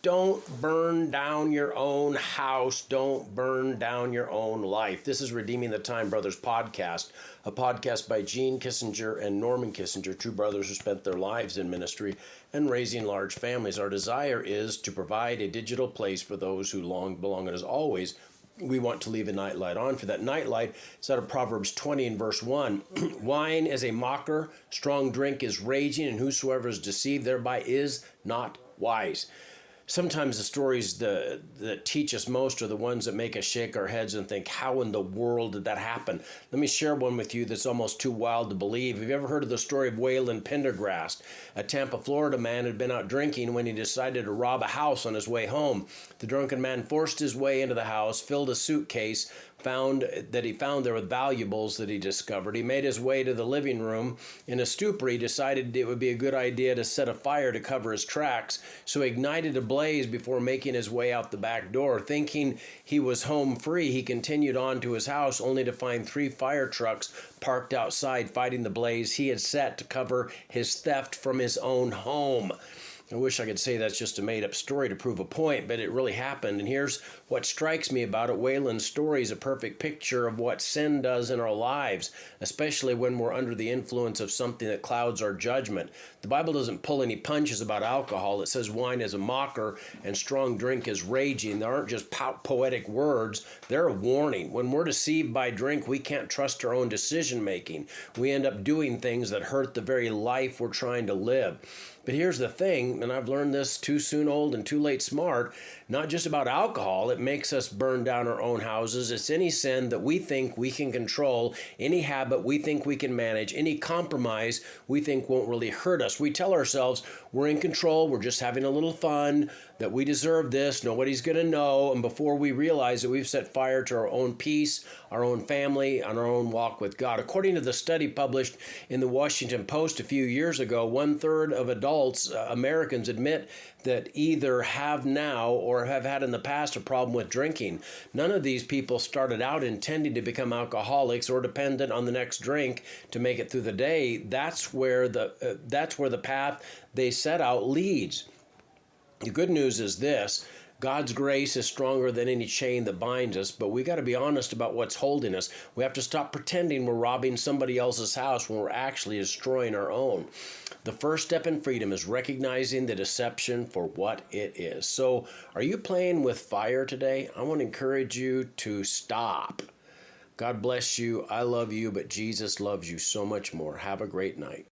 Don't burn down your own house. Don't burn down your own life. This is Redeeming the Time Brothers podcast, a podcast by Gene Kissinger and Norman Kissinger, two brothers who spent their lives in ministry and raising large families. Our desire is to provide a digital place for those who long belong. And as always, we want to leave a nightlight on. For that nightlight, it's out of Proverbs 20 and verse 1. Wine is a mocker, strong drink is raging, and whosoever is deceived thereby is not wise. Sometimes the stories that teach us most are the ones that make us shake our heads and think, how in the world did that happen? Let me share one with you that's almost too wild to believe. Have you ever heard of the story of Waylon Prendergast? A Tampa, Florida man had been out drinking when he decided to rob a house on his way home. The drunken man forced his way into the house, filled a suitcase, found there with valuables that he discovered. He made his way to the living room. In a stupor, he decided it would be a good idea to set a fire to cover his tracks, so he ignited a blaze before making his way out the back door. Thinking he was home free, he continued on to his house, only to find 3 fire trucks parked outside fighting the blaze he had set to cover his theft from his own home. I wish I could say that's just a made-up story to prove a point, but it really happened. And here's what strikes me about it. Waylon's story is a perfect picture of what sin does in our lives, especially when we're under the influence of something that clouds our judgment. The Bible doesn't pull any punches about alcohol. It says wine is a mocker and strong drink is raging. There aren't just poetic words. They're a warning. When we're deceived by drink, we can't trust our own decision-making. We end up doing things that hurt the very life we're trying to live. But here's the thing, and I've learned this too soon old and too late smart, not just about alcohol. It makes us burn down our own houses. It's any sin that we think we can control, any habit we think we can manage, any compromise we think won't really hurt us. We tell ourselves we're in control, we're just having a little fun, that we deserve this, nobody's going to know, and before we realize that we've set fire to our own peace, our own family, and our own walk with God. According to the study published in the Washington Post a few years ago, 1/3 of adults, Americans, admit that either have now or have had in the past a problem with drinking. None of these people started out intending to become alcoholics or dependent on the next drink to make it through the day. That's where the path they set out leads. The good news is this: God's grace is stronger than any chain that binds us, but we got to be honest about what's holding us. We have to stop pretending we're robbing somebody else's house when we're actually destroying our own. The first step in freedom is recognizing the deception for what it is. So, are you playing with fire today? I want to encourage you to stop. God bless you. I love you, but Jesus loves you so much more. Have a great night.